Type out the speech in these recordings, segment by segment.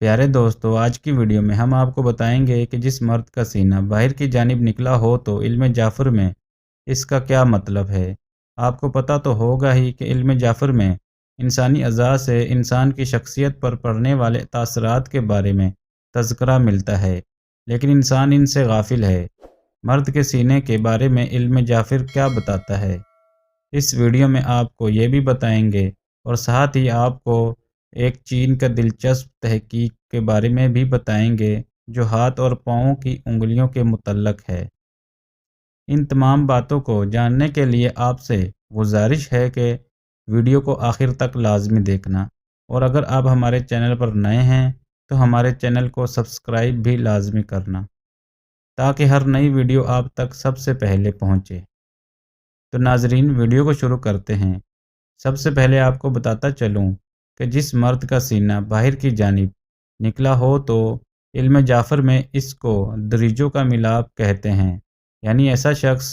प्यारे दोस्तों, आज की वीडियो में हम आपको बताएंगे कि जिस मर्द का सीना बाहर की जानिब निकला हो तो इल्म जाफ़र में इसका क्या मतलब है। आपको पता तो होगा ही कि इल्म जाफ़र में इंसानी अज़ा से इंसान की शख्सियत पर पड़ने वाले तासरात के बारे में तज़किरा मिलता है, लेकिन इंसान इनसे गाफिल है। मर्द के सीने के बारे में इल्म जाफ़र क्या बताता है, इस वीडियो में आपको ये भी बताएंगे और साथ ही आपको एक चीन का दिलचस्प तहकीक के बारे में भी बताएंगे जो हाथ और पाँव की उंगलियों के मुतल्लक है। इन तमाम बातों को जानने के लिए आपसे गुजारिश है कि वीडियो को आखिर तक लाजमी देखना, और अगर आप हमारे चैनल पर नए हैं तो हमारे चैनल को सब्सक्राइब भी लाजमी करना, ताकि हर नई वीडियो आप तक सबसे पहले पहुँचे। तो नाजरीन, वीडियो को शुरू करते हैं। सबसे पहले आपको बताता चलूँ कि जिस मर्द का सीना बाहर की जानिब निकला हो तो इल्म जाफ़र में इसको दरीजों का मिलाप कहते हैं। यानी ऐसा शख्स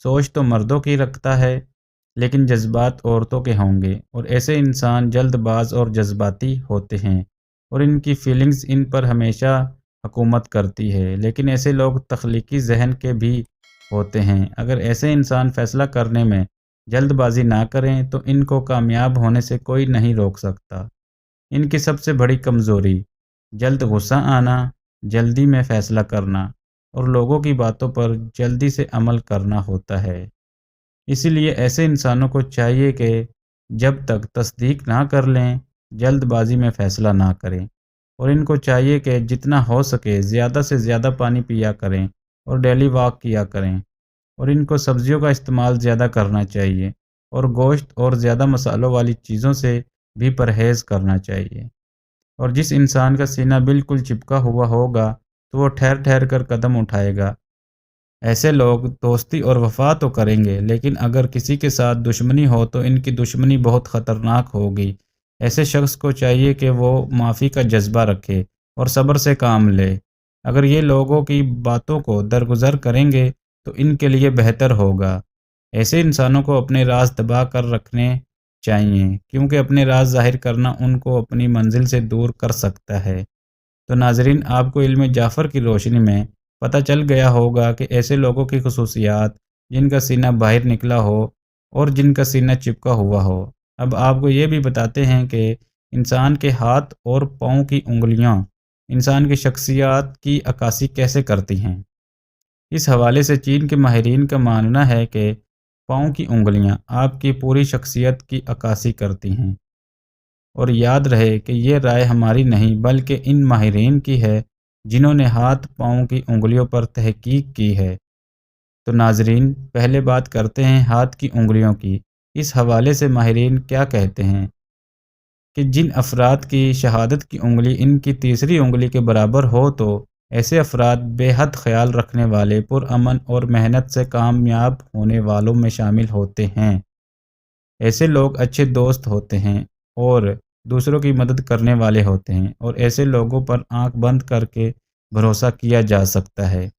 सोच तो मर्दों की रखता है लेकिन जज्बात औरतों के होंगे, और ऐसे इंसान जल्दबाज और जज्बाती होते हैं और इनकी फीलिंग्स इन पर हमेशा हुकूमत करती है। लेकिन ऐसे लोग तख्लीकी जहन के भी होते हैं। अगर ऐसे इंसान फ़ैसला करने में जल्दबाजी ना करें तो इनको कामयाब होने से कोई नहीं रोक सकता। इनकी सबसे बड़ी कमज़ोरी जल्द गुस्सा आना, जल्दी में फ़ैसला करना और लोगों की बातों पर जल्दी से अमल करना होता है। इसीलिए ऐसे इंसानों को चाहिए कि जब तक तस्दीक ना कर लें, जल्दबाजी में फ़ैसला ना करें, और इनको चाहिए कि जितना हो सके ज़्यादा से ज़्यादा पानी पिया करें और डेली वॉक किया करें, और इनको सब्जियों का इस्तेमाल ज़्यादा करना चाहिए और गोश्त और ज़्यादा मसालों वाली चीज़ों से भी परहेज़ करना चाहिए। और जिस इंसान का सीना बिल्कुल चिपका हुआ होगा तो वो ठहर ठहर कर कदम उठाएगा। ऐसे लोग दोस्ती और वफ़ा तो करेंगे, लेकिन अगर किसी के साथ दुश्मनी हो तो इनकी दुश्मनी बहुत ख़तरनाक होगी। ऐसे शख्स को चाहिए कि वो माफ़ी का जज्बा रखे और सब्र से काम ले। अगर ये लोगों की बातों को दरगुजर करेंगे तो इनके लिए बेहतर होगा। ऐसे इंसानों को अपने राज दबा कर रखने चाहिए, क्योंकि अपने राज ज़ाहिर करना उनको अपनी मंजिल से दूर कर सकता है। तो नाज़रीन, आपको इल्म जाफ़र की रोशनी में पता चल गया होगा कि ऐसे लोगों की खसूसियात जिनका सीना बाहर निकला हो और जिनका सीना चिपका हुआ हो। अब आपको ये भी बताते हैं कि इंसान के हाथ और पाँव की उंगलियां इंसान की शख्सियत की अक्कासी कैसे करती हैं। इस हवाले से चीन के माहिरीन का मानना है कि पाँव की उंगलियां आपकी पूरी शख्सियत की अक्कासी करती हैं। और याद रहे कि ये राय हमारी नहीं बल्कि इन माहिरीन की है जिन्होंने हाथ पाँव की उंगलियों पर तहकीक की है। तो नाजरीन, पहले बात करते हैं हाथ की उंगलियों की। इस हवाले से माहिरीन क्या कहते हैं कि जिन अफराद की शहादत की उंगली इनकी तीसरी उंगली के बराबर हो तो ऐसे अफराद बेहद ख्याल रखने वाले, पुरअमन और मेहनत से कामयाब होने वालों में शामिल होते हैं। ऐसे लोग अच्छे दोस्त होते हैं और दूसरों की मदद करने वाले होते हैं, और ऐसे लोगों पर आंख बंद करके भरोसा किया जा सकता है।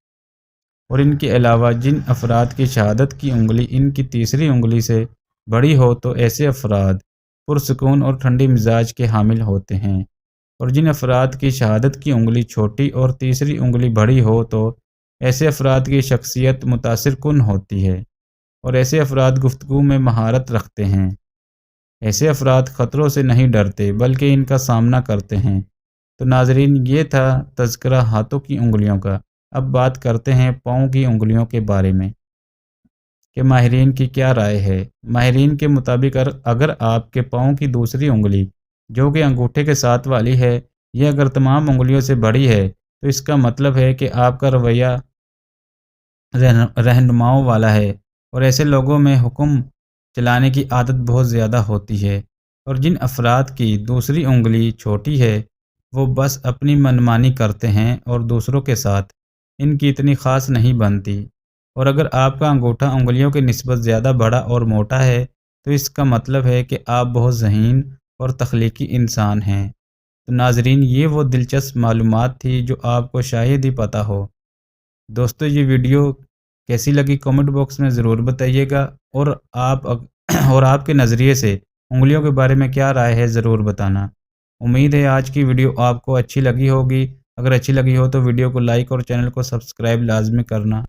और इनके अलावा जिन अफराद की शहादत की उंगली इनकी तीसरी उंगली से बड़ी हो तो ऐसे अफराद पुरसकून और ठंडी मिजाज के हामिल होते हैं। और जिन अफराद की शहादत की उंगली छोटी और तीसरी उंगली बड़ी हो तो ऐसे अफराद की शख्सियत मुतासिर कुन होती है, और ऐसे अफराद गुफ्तगू में महारत रखते हैं। ऐसे अफराद ख़तरों से नहीं डरते बल्कि इनका सामना करते हैं। तो नाजरीन, ये था तज़किरा हाथों की उंगलियों का। अब बात करते हैं पाँव की उंगलियों के बारे में कि माहिरीन की क्या राय है। माहिरीन के मुताबिक अगर आपके पाँव की दूसरी उंगली जो कि अंगूठे के साथ वाली है, ये अगर तमाम उंगलियों से बड़ी है तो इसका मतलब है कि आपका रवैया रहनुमाओं वाला है, और ऐसे लोगों में हुक्म चलाने की आदत बहुत ज़्यादा होती है। और जिन अफराद की दूसरी उंगली छोटी है वो बस अपनी मनमानी करते हैं और दूसरों के साथ इनकी इतनी ख़ास नहीं बनती। और अगर आपका अंगूठा उंगलियों की निस्बत ज़्यादा बड़ा और मोटा है तो इसका मतलब है कि आप बहुत ज़हीन और तख्लीकी इंसान हैं। तो नाजरीन, ये वो दिलचस्प मालूमात थी जो आपको शायद ही पता हो। दोस्तों, ये वीडियो कैसी लगी कमेंट बॉक्स में ज़रूर बताइएगा, और आप और आपके नज़रिए से उंगलियों के बारे में क्या राय है ज़रूर बताना। امید ہے آج کی ویڈیو آپ کو اچھی لگی ہوگی۔ اگر اچھی لگی ہو تو ویڈیو کو لائک اور چینل کو سبسکرائب لازمی کرنا۔